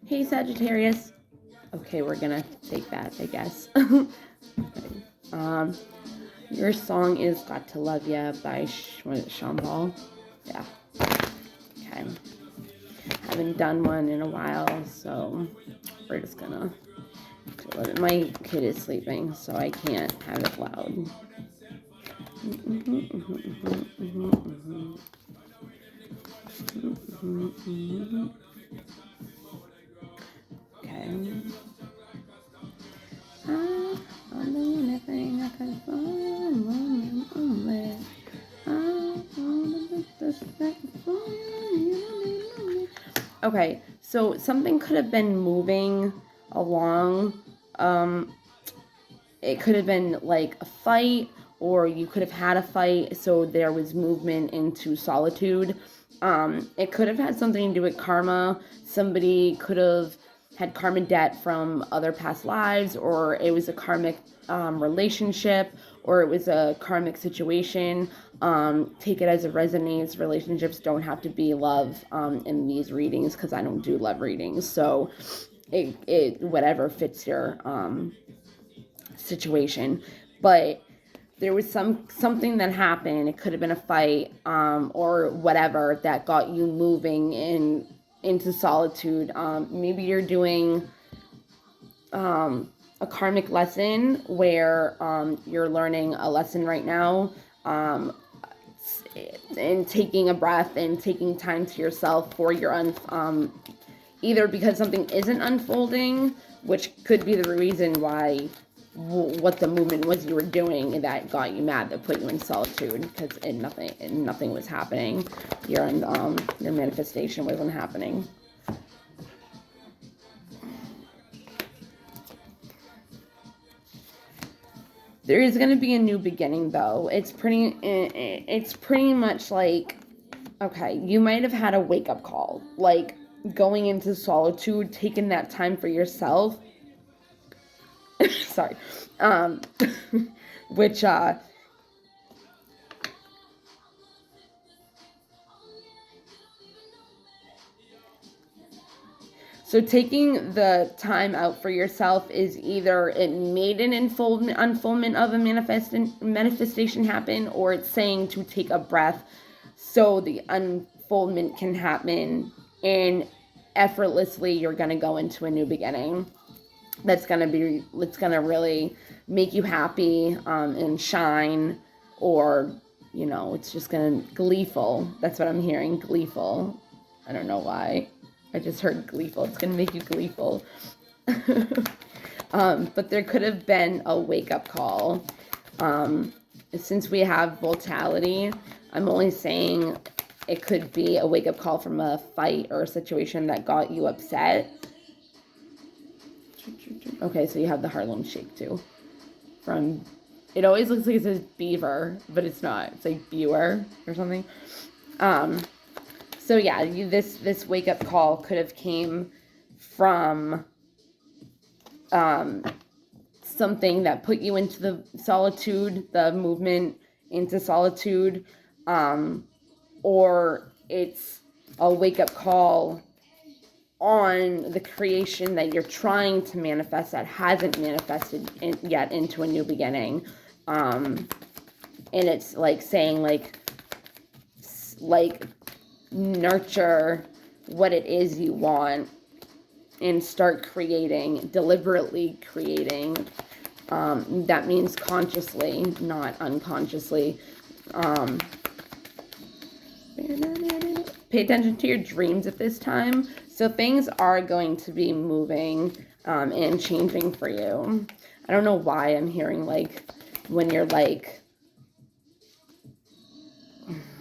Hey, Sagittarius. Okay, we're gonna take that, I guess. Okay. Your song is "Got to Love Ya" by Sean Paul. Yeah. Okay. Haven't done one in a while, so we're just gonna do it. My kid is sleeping, so I can't have it loud. Okay. I'll do anything I can find only. Okay, so something could have been moving along. It could have been like a fight, or you could have had a fight, so there was movement into solitude. It could have had something to do with karma. Somebody could have had karma debt from other past lives, or it was a karmic relationship, or it was a karmic situation. Take it as it resonates. Relationships don't have to be love in these readings, because I don't do love readings. So it whatever fits your situation. But there was something that happened. It could have been a fight or whatever that got you moving into solitude. Maybe you're doing a karmic lesson where you're learning a lesson right now, and taking a breath and taking time to yourself for your either because something isn't unfolding, which could be the reason why what the movement was you were doing that got you mad, that put you in solitude, because nothing was happening. Your manifestation wasn't happening. There is going to be a new beginning, though. It's pretty much like, okay, you might have had a wake-up call, like going into solitude, taking that time for yourself. Sorry. Which so taking the time out for yourself is either it made an unfoldment of a manifestation happen, or it's saying to take a breath so the unfoldment can happen, and effortlessly you're going to go into a new beginning. It's going to really make you happy and shine, or, it's just going to gleeful. That's what I'm hearing, gleeful. I don't know why. I just heard gleeful. It's going to make you gleeful. But there could have been a wake-up call. Since we have volatility, I'm only saying it could be a wake-up call from a fight or a situation that got you upset. Okay, so you have the Harlem Shake too. It always looks like it says beaver, but it's not. It's like Beaver or something. So yeah, this wake up call could have came from something that put you into the solitude, the movement into solitude, or it's a wake up call on the creation that you're trying to manifest that hasn't manifested yet into a new beginning. And it's like saying like nurture what it is you want and start creating, deliberately creating. That means consciously, not unconsciously. Pay attention to your dreams at this time. So things are going to be moving and changing for you. I don't know why I'm hearing like when you're like,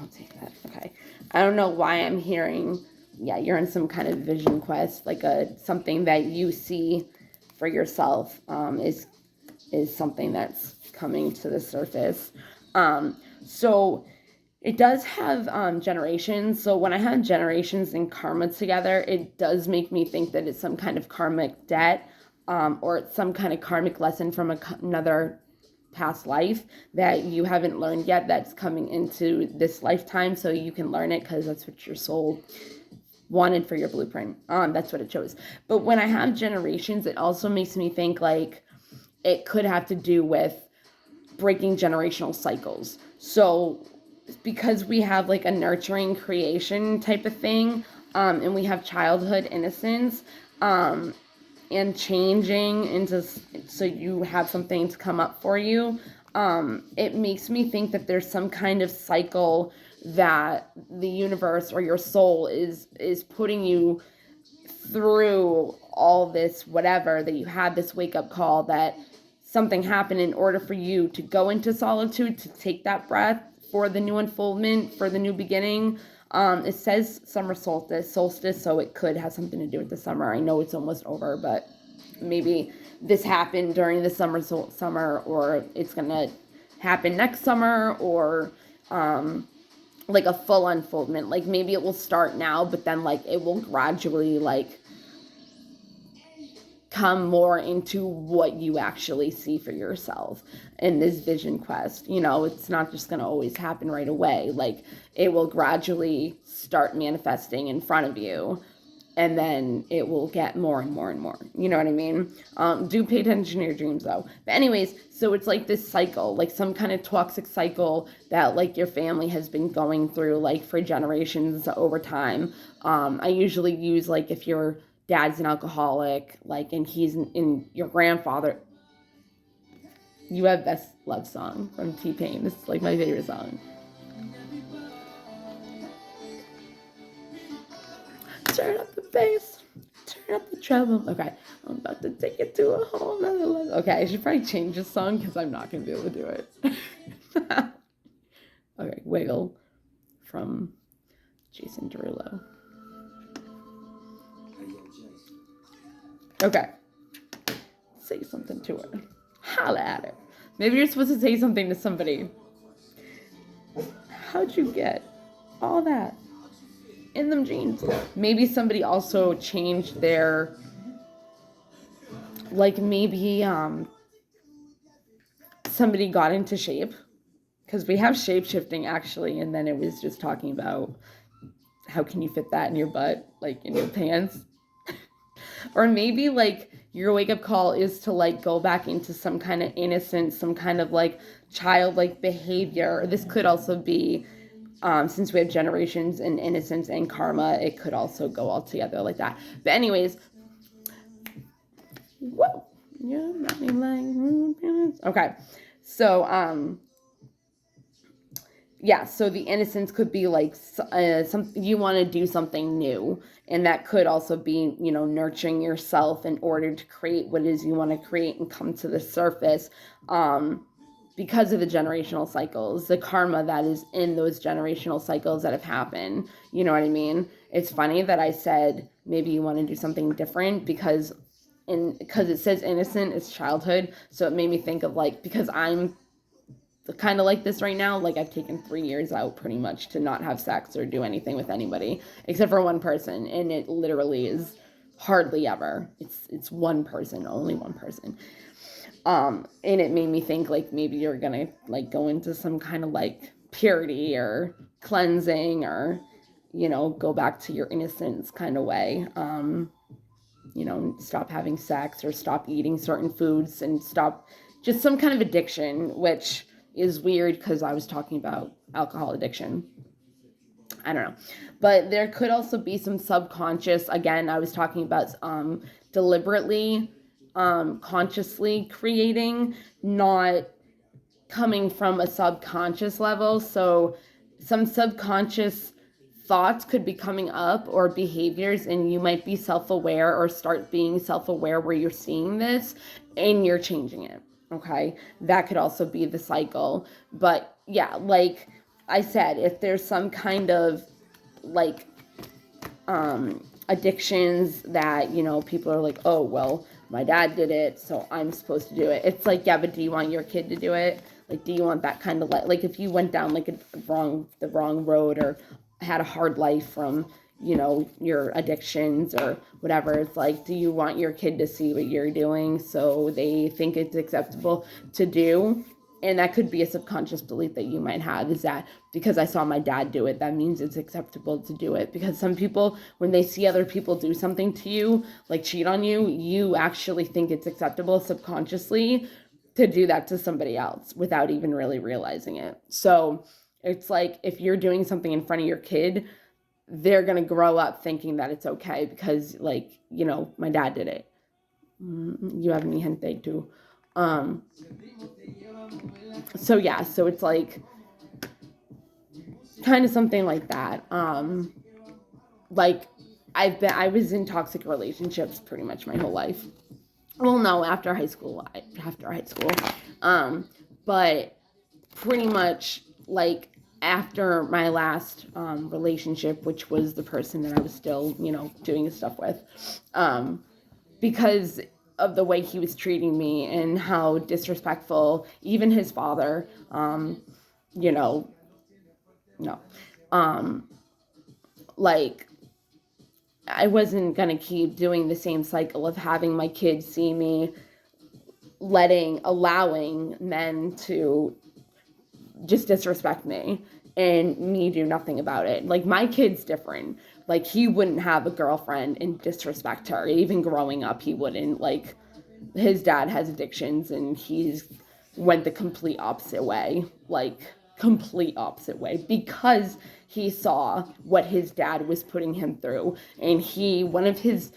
I'll take that. Okay. I don't know why I'm hearing, yeah, you're in some kind of vision quest, like something that you see for yourself is something that's coming to the surface. So it does have generations. So when I have generations and karma together, it does make me think that it's some kind of karmic debt, or it's some kind of karmic lesson from another past life that you haven't learned yet, that's coming into this lifetime, so you can learn it, because that's what your soul wanted for your blueprint. That's what it shows. But when I have generations, it also makes me think like it could have to do with breaking generational cycles. So because we have like a nurturing creation type of thing, and we have childhood innocence, and changing into, so you have something to come up for you, it makes me think that there's some kind of cycle that the universe or your soul is putting you through all this, whatever, that you had this wake up call, that something happened in order for you to go into solitude, to take that breath for the new unfoldment, for the new beginning. It says summer solstice, so it could have something to do with the summer. I know it's almost over, but maybe this happened during the summer, or it's gonna happen next summer, or like a full unfoldment. Like maybe it will start now, but then like it will gradually like come more into what you actually see for yourself in this vision quest. You know, it's not just going to always happen right away. Like it will gradually start manifesting in front of you, and then it will get more and more and more. You know what I mean? Do pay attention to your dreams though. But anyways, so it's like this cycle, like some kind of toxic cycle that like your family has been going through like for generations over time. I usually use like if your dad's an alcoholic, like, and he's in your grandfather. You Have Best Love Song from T-Pain. This is like my favorite song. Turn up the bass, turn up the treble. Okay, I'm about to take it to a whole nother level. Okay, I should probably change this song because I'm not going to be able to do it. Okay, Wiggle from Jason Derulo. Okay. Say something to her. Holla at her. Maybe you're supposed to say something to somebody. How'd you get all that in them jeans? Maybe somebody also changed their, like maybe somebody got into shape, because we have shape shifting actually, and then it was just talking about how can you fit that in your butt, like in your pants. Or maybe like your wake up call is to like go back into some kind of innocence, some kind of like childlike behavior. This could also be, since we have generations and innocence and karma, it could also go all together like that. But anyways, whoa, okay. So yeah, so the innocence could be like some, you want to do something new, and that could also be, you know, nurturing yourself in order to create what it is you want to create and come to the surface, because of the generational cycles, the karma that is in those generational cycles that have happened. You know what I mean? It's funny that I said maybe you want to do something different, because it says innocent is childhood, so it made me think of like, because I'm kind of like this right now, like I've taken 3 years out pretty much to not have sex or do anything with anybody except for one person, and it literally is hardly ever. It's one person, only one person. And it made me think like maybe you're gonna like go into some kind of like purity or cleansing, or, you know, go back to your innocence kind of way. You know, stop having sex or stop eating certain foods and stop just some kind of addiction, which is weird because I was talking about alcohol addiction. I don't know. But there could also be some subconscious, again, I was talking about deliberately, consciously creating, not coming from a subconscious level. So some subconscious thoughts could be coming up, or behaviors, and you might be self-aware or start being self-aware where you're seeing this and you're changing it. Okay, that could also be the cycle. But yeah, like I said, if there's some kind of like addictions that, you know, people are like, oh well, my dad did it, so I'm supposed to do it. It's like, yeah, but do you want your kid to do it? Like, do you want that kind of like if you went down like the wrong road, or had a hard life from, you know, your addictions or whatever, it's like, do you want your kid to see what you're doing so they think it's acceptable to do? And that could be a subconscious belief that you might have, is that because I saw my dad do it, that means it's acceptable to do it. Because some people, when they see other people do something to you, like cheat on you, you actually think it's acceptable subconsciously to do that to somebody else without even really realizing it. So it's like if you're doing something in front of your kid, they're going to grow up thinking that it's okay because, like, you know, my dad did it. You have mi gente too. So yeah, so it's like kind of something like that. Like I was in toxic relationships pretty much my whole life. Well, no, after high school. But pretty much like after my last relationship, which was the person that I was still, you know, doing stuff with, because of the way he was treating me and how disrespectful, even his father, you know, no, like I wasn't gonna keep doing the same cycle of having my kids see me allowing men to just disrespect me and me do nothing about it. Like my kid's different. Like he wouldn't have a girlfriend and disrespect her. Even growing up, he wouldn't. Like his dad has addictions and he's went the complete opposite way. Like complete opposite way because he saw what his dad was putting him through. And one of his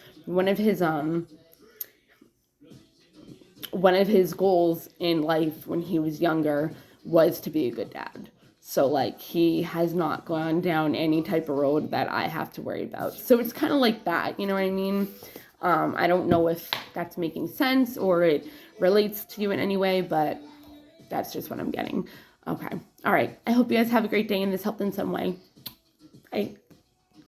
goals in life when he was younger was to be a good dad. So like he has not gone down any type of road that I have to worry about. So it's kind of like that, you know what I mean? I don't know if that's making sense or it relates to you in any way, but that's just what I'm getting. Okay. All right. I hope you guys have a great day and this helped in some way. Bye.